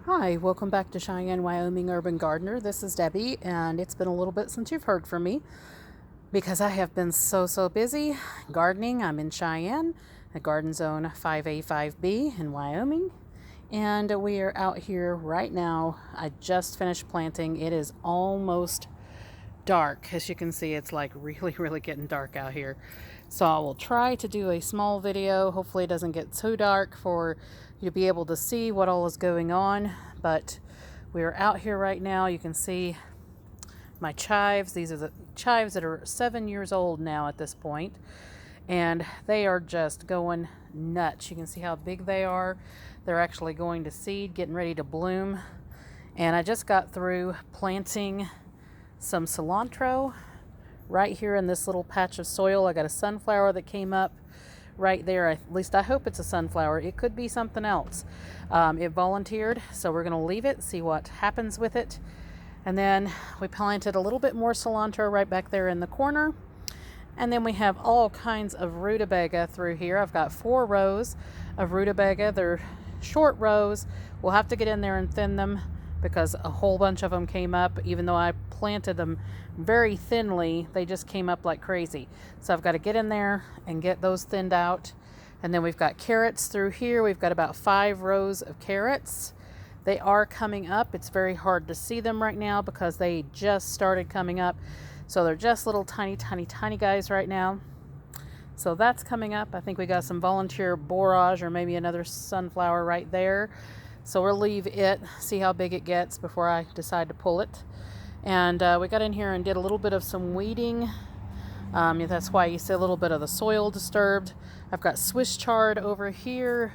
Hi, welcome back to Cheyenne, Wyoming Urban Gardener. This is Debbie, and it's been a little bit since you've heard from me because I have been so busy gardening. I'm in Cheyenne, a garden zone 5A, 5B in Wyoming, and we are out here right now. I just finished planting. It is almost dark. As you can see, it's like really getting dark out here. So I will try to do a small video. Hopefully it doesn't get too dark for you to be able to see what all is going on. But we are out here right now. You can see my chives. These are the chives that are 7 years old now at this point, and they are just going nuts. You can see how big they are. They're actually going to seed, getting ready to bloom. And I just got through planting some cilantro right here in this little patch of soil. I got a sunflower that came up right there. At least I hope it's a sunflower. It could be something else. It volunteered, so we're going to leave it, see what happens with it. And then we planted a little bit more cilantro right back there in the corner. And then we have all kinds of rutabaga through here. I've got 4 rows of rutabaga. They're short rows. We'll have to get in there and thin them because a whole bunch of them came up. Even though I planted them very thinly, they just came up like crazy. So I've got to get in there and get those thinned out. And then we've got carrots through here. We've got about 5 rows of carrots. They are coming up. It's very hard to see them right now because they just started coming up. So they're just little tiny guys right now. So that's coming up. I think we got some volunteer borage or maybe another sunflower right there. So we'll leave it, see how big it gets before I decide to pull it. And we got in here and did a little bit of some weeding. That's why you see a little bit of the soil disturbed. I've got Swiss chard over here.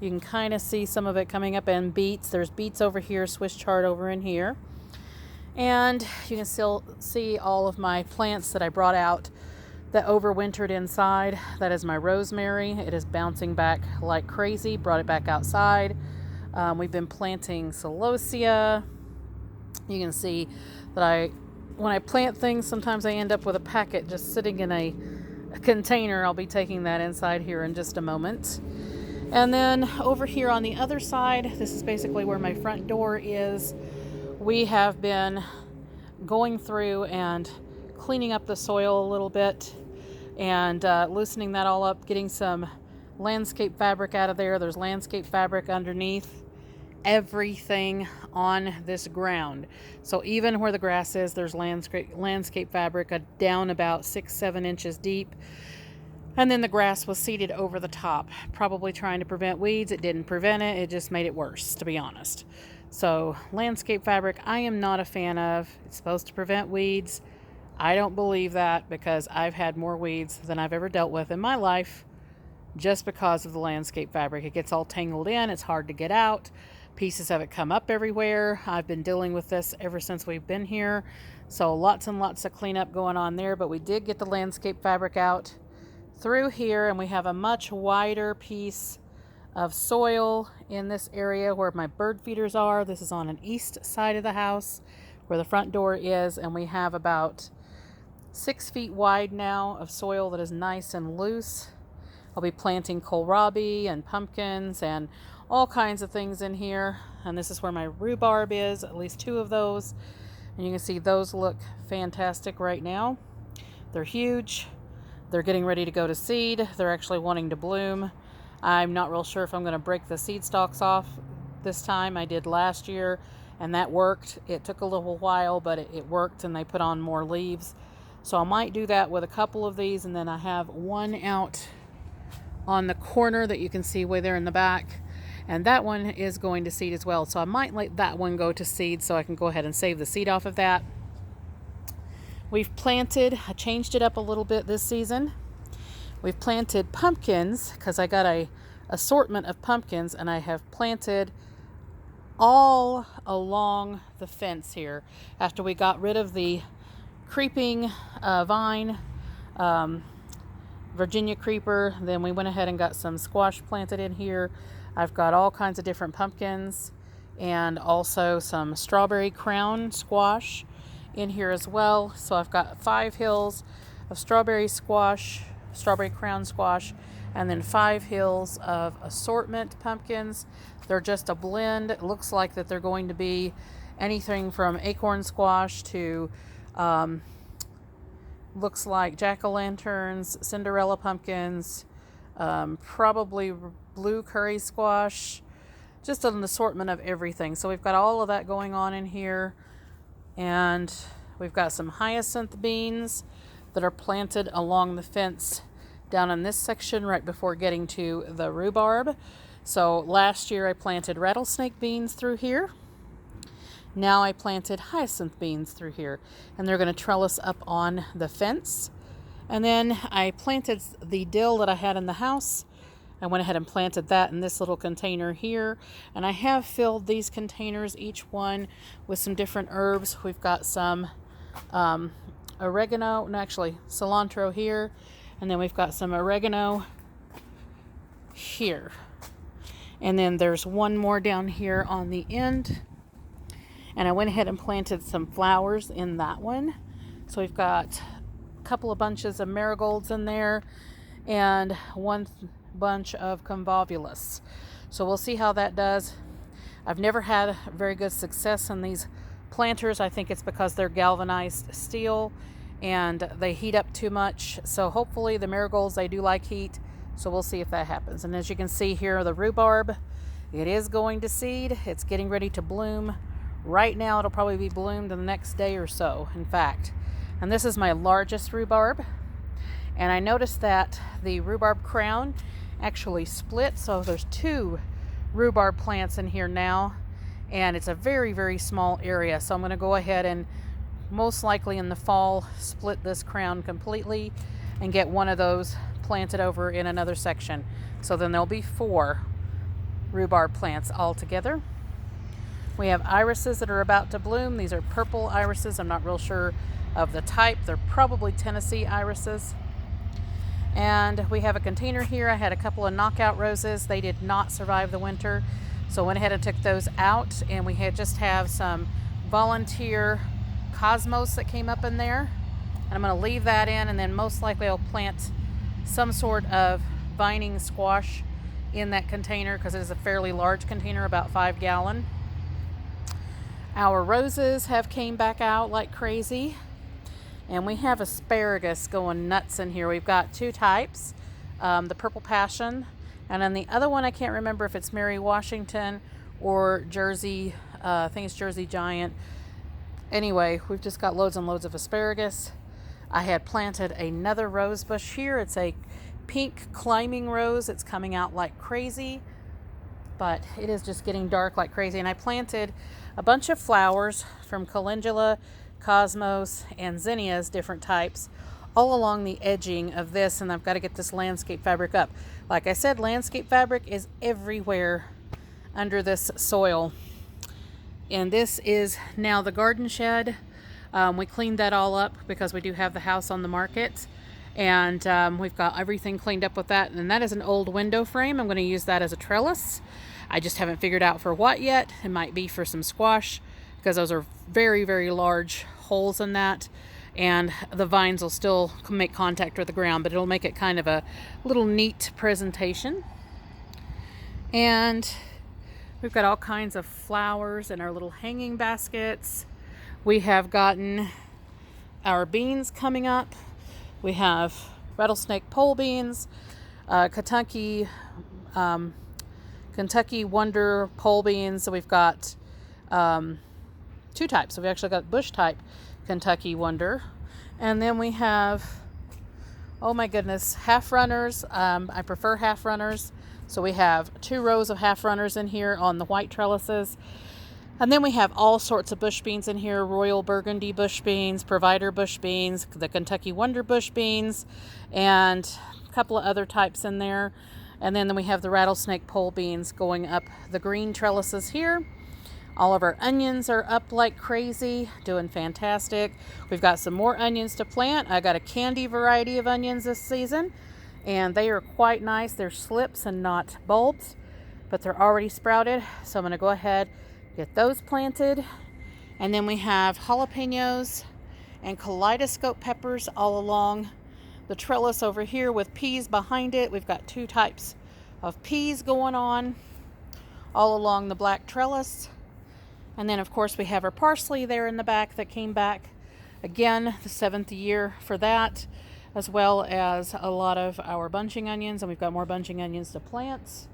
You can kind of see some of it coming up, and beets. There's beets over here, Swiss chard over in here. And you can still see all of my plants that I brought out that overwintered inside. That is my rosemary. It is bouncing back like crazy. Brought it back outside. We've been planting celosia. You can see that when I plant things, sometimes I end up with a packet just sitting in a container. I'll be taking that inside here in just a moment. And then over here on the other side, this is basically where my front door is. We have been going through and cleaning up the soil a little bit and loosening that all up, getting some landscape fabric out of there. There's landscape fabric underneath everything on this ground. So even where the grass is, there's landscape fabric down about 6-7 inches deep. And then the grass was seeded over the top, probably trying to prevent weeds. It didn't prevent it. It just made it worse, to be honest. So landscape fabric, I am not a fan of. It's supposed to prevent weeds. I don't believe that because I've had more weeds than I've ever dealt with in my life just because of the landscape fabric. It gets all tangled in. It's hard to get out. Pieces of it come up everywhere. I've been dealing with this ever since we've been here. So lots and lots of cleanup going on there. But we did get the landscape fabric out through here, and we have a much wider piece of soil in this area where my bird feeders are. This is on an east side of the house where the front door is, and we have about 6 feet wide now of soil that is nice and loose. I'll be planting kohlrabi and pumpkins and all kinds of things in here. And this is where my rhubarb is, at least 2 of those. And you can see those look fantastic right now. They're huge. They're getting ready to go to seed. They're actually wanting to bloom. I'm not real sure if I'm going to break the seed stalks off this time. I did last year, and that worked. It took a little while, but it worked, and they put on more leaves. So I might do that with a couple of these, and then I have one out on the corner that you can see way there in the back. And that one is going to seed as well. So I might let that one go to seed so I can go ahead and save the seed off of that. We've planted, I changed it up a little bit this season. We've planted pumpkins because I got a assortment of pumpkins, and I have planted all along the fence here after we got rid of the creeping vine, Virginia creeper. Then we went ahead and got some squash planted in here. I've got all kinds of different pumpkins and also some strawberry crown squash in here as well. So I've got 5 hills of strawberry crown squash, and then 5 hills of assortment pumpkins. They're just a blend. It looks like that they're going to be anything from acorn squash to looks like jack-o'-lanterns, Cinderella pumpkins, probably blue curry squash, just an assortment of everything. So we've got all of that going on in here, and we've got some hyacinth beans that are planted along the fence down in this section right before getting to the rhubarb. So last year I planted rattlesnake beans through here. Now I planted hyacinth beans through here, and they're going to trellis up on the fence. And then I planted the dill that I had in the house. I went ahead and planted that in this little container here, and I have filled these containers, each one with some different herbs. We've got some oregano, no, actually cilantro here, and then we've got some oregano here. And then there's one more down here on the end. And I went ahead and planted some flowers in that one. So we've got a couple of bunches of marigolds in there and one bunch of convolvulus. So we'll see how that does. I've never had very good success in these planters. I think it's because they're galvanized steel and they heat up too much. So hopefully the marigolds, they do like heat. So we'll see if that happens. And as you can see here, the rhubarb, it is going to seed. It's getting ready to bloom. Right now, it'll probably be bloomed in the next day or so, in fact. And this is my largest rhubarb. And I noticed that the rhubarb crown actually split. So there's 2 rhubarb plants in here now. And it's a very, very small area. So I'm going to go ahead and most likely in the fall split this crown completely and get one of those planted over in another section. So then there'll be 4 rhubarb plants all together. We have irises that are about to bloom. These are purple irises. I'm not real sure of the type. They're probably Tennessee irises. And we have a container here. I had a couple of knockout roses. They did not survive the winter. So I went ahead and took those out, and we just have some volunteer cosmos that came up in there. And I'm going to leave that in, and then most likely I'll plant some sort of vining squash in that container because it is a fairly large container, about 5 gallon. Our roses have came back out like crazy, and we have asparagus going nuts in here. We've got 2 types, the purple passion, and then the other one I can't remember if it's Mary Washington or Jersey, I think it's Jersey Giant. Anyway, we've just got loads and loads of asparagus. I had planted another rose bush here. It's a pink climbing rose. It's coming out like crazy, but it is just getting dark like crazy. And I planted a bunch of flowers from calendula, cosmos, and zinnias, different types, all along the edging of this. And I've got to get this landscape fabric up. Like I said, landscape fabric is everywhere under this soil. And this is now the garden shed. We cleaned that all up because we do have the house on the market. And we've got everything cleaned up with that. And that is an old window frame. I'm going to use that as a trellis. I just haven't figured out for what yet. It might be for some squash because those are very, very large holes in that. And the vines will still make contact with the ground, but it'll make it kind of a little neat presentation. And we've got all kinds of flowers in our little hanging baskets. We have gotten our beans coming up. We have rattlesnake pole beans, Kentucky Wonder pole beans. So we've got 2 types. So we actually got bush type Kentucky Wonder. And then we have, oh my goodness, half runners. I prefer half runners. So we have 2 rows of half runners in here on the white trellises. And then we have all sorts of bush beans in here, Royal Burgundy bush beans, Provider bush beans, the Kentucky Wonder bush beans, and a couple of other types in there. And then we have the rattlesnake pole beans going up the green trellises here. All of our onions are up like crazy, doing fantastic. We've got some more onions to plant. I got a candy variety of onions this season, and they are quite nice. They're slips and not bulbs, but they're already sprouted. So I'm going to go ahead, get those planted. And then we have jalapenos and kaleidoscope peppers all along the trellis over here with peas behind it. We've got 2 types of peas going on all along the black trellis. And then of course we have our parsley there in the back that came back again, the 7th year for that, as well as a lot of our bunching onions, and we've got more bunching onions to plant.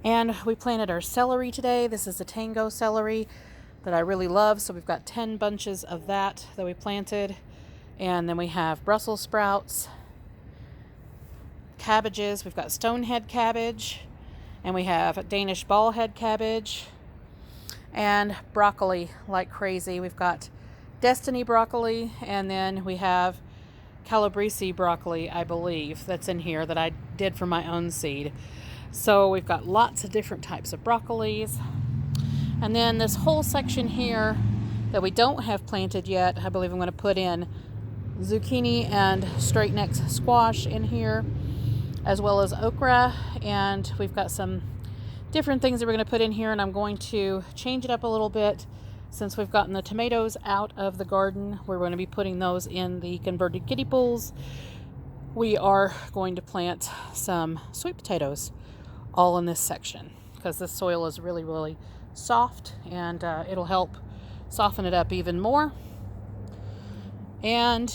And we planted our celery today. This is the tango celery that I really love. So we've got 10 bunches of that we planted. And then we have Brussels sprouts, cabbages. We've got stonehead cabbage, and we have Danish ballhead cabbage, and broccoli like crazy. We've got Destiny broccoli, and then we have Calabrese broccoli, I believe, that's in here that I did from my own seed. So we've got lots of different types of broccolis. And then this whole section here that we don't have planted yet, I believe I'm going to put in zucchini and straight neck squash in here, as well as okra. And we've got some different things that we're going to put in here, and I'm going to change it up a little bit. Since we've gotten the tomatoes out of the garden, we're going to be putting those in the converted kiddie pools. We are going to plant some sweet potatoes all in this section because this soil is really, really soft, and it'll help soften it up even more. And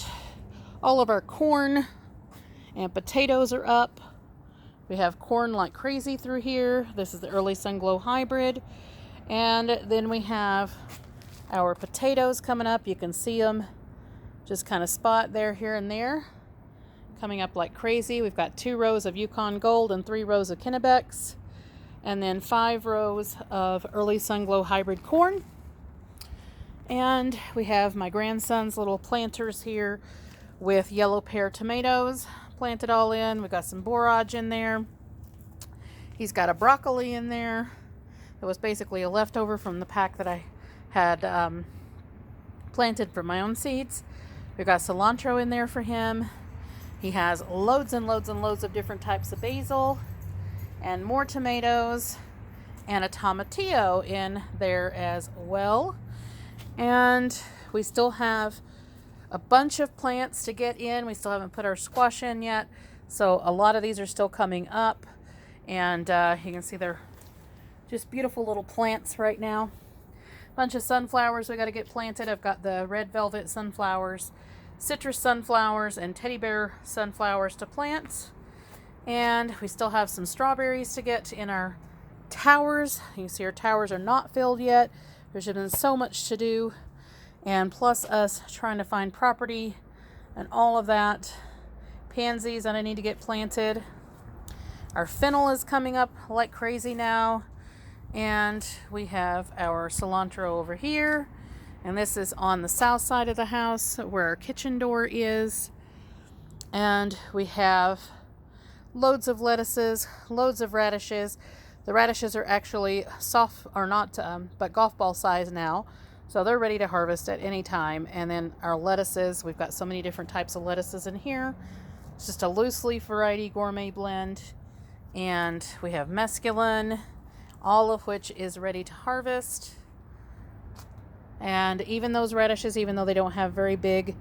all of our corn and potatoes are up. We have corn like crazy through here. This is the early sun glow hybrid. And then we have our potatoes coming up. You can see them just kind of spot there, here and there, coming up like crazy. We've got 2 rows of Yukon Gold and 3 rows of Kennebecs, and then 5 rows of early sun glow hybrid corn. And we have my grandson's little planters here with yellow pear tomatoes planted all in. We've got some borage in there. He's got a broccoli in there. It was basically a leftover from the pack that I had planted from my own seeds. We've got cilantro in there for him. He has loads and loads and loads of different types of basil, and more tomatoes, and a tomatillo in there as well. And we still have a bunch of plants to get in. We still haven't put our squash in yet, so a lot of these are still coming up. And you can see they're just beautiful little plants right now. Bunch of sunflowers we got to get planted. I've got the red velvet sunflowers, citrus sunflowers, and teddy bear sunflowers to plant. And we still have some strawberries to get in our towers. You can see our towers are not filled yet. There's been so much to do, and plus us trying to find property and all of that. Pansies that I need to get planted. Our fennel is coming up like crazy now. And we have our cilantro over here. And this is on the south side of the house where our kitchen door is. And we have loads of lettuces, loads of radishes. The radishes are actually soft, or not, but golf ball size now. So they're ready to harvest at any time. And then our lettuces, we've got so many different types of lettuces in here. It's just a loose leaf variety gourmet blend. And we have mesclun, all of which is ready to harvest. And even those radishes, even though they don't have very big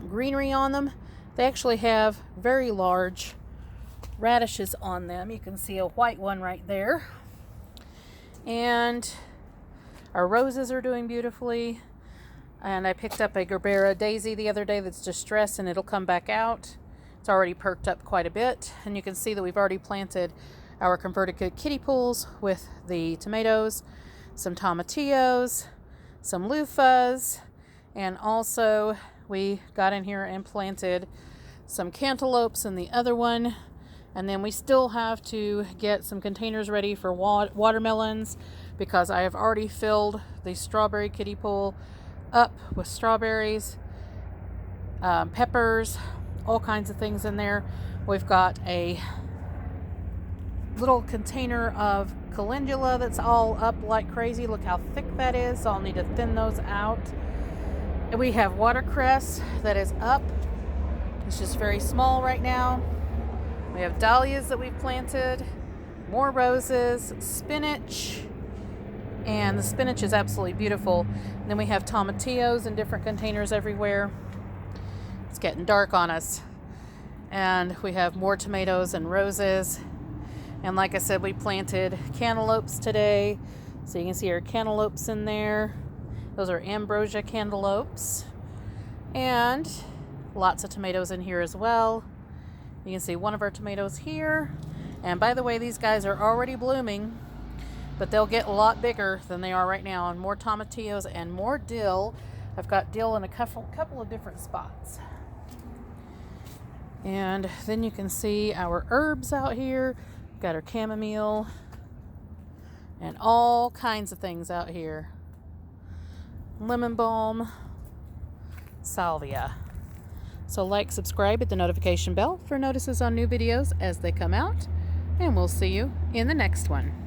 greenery on them, they actually have very large radishes on them. You can see a white one right there. And our roses are doing beautifully. And I picked up a Gerbera daisy the other day that's distressed, and it'll come back out. It's already perked up quite a bit. And you can see that we've already planted our converted kiddie pools with the tomatoes, some tomatillos, some loofahs, and also we got in here and planted some cantaloupes in the other one. And then we still have to get some containers ready for watermelons, because I have already filled the strawberry kiddie pool up with strawberries, peppers, all kinds of things in there. We've got a little container of calendula that's all up like crazy. Look how thick that is. So I'll need to thin those out. And we have watercress that is up. It's just very small right now. We have dahlias that we've planted, more roses, spinach, and the spinach is absolutely beautiful. And then we have tomatillos in different containers everywhere. It's getting dark on us. And we have more tomatoes and roses. And like I said, we planted cantaloupes today. So you can see our cantaloupes in there. Those are ambrosia cantaloupes. And lots of tomatoes in here as well. You can see one of our tomatoes here. And by the way, these guys are already blooming, but they'll get a lot bigger than they are right now. And more tomatillos and more dill. I've got dill in a couple of different spots. And then you can see our herbs out here. We've got our chamomile and all kinds of things out here. Lemon balm, salvia. So like, subscribe, hit the notification bell for notices on new videos as they come out. And we'll see you in the next one.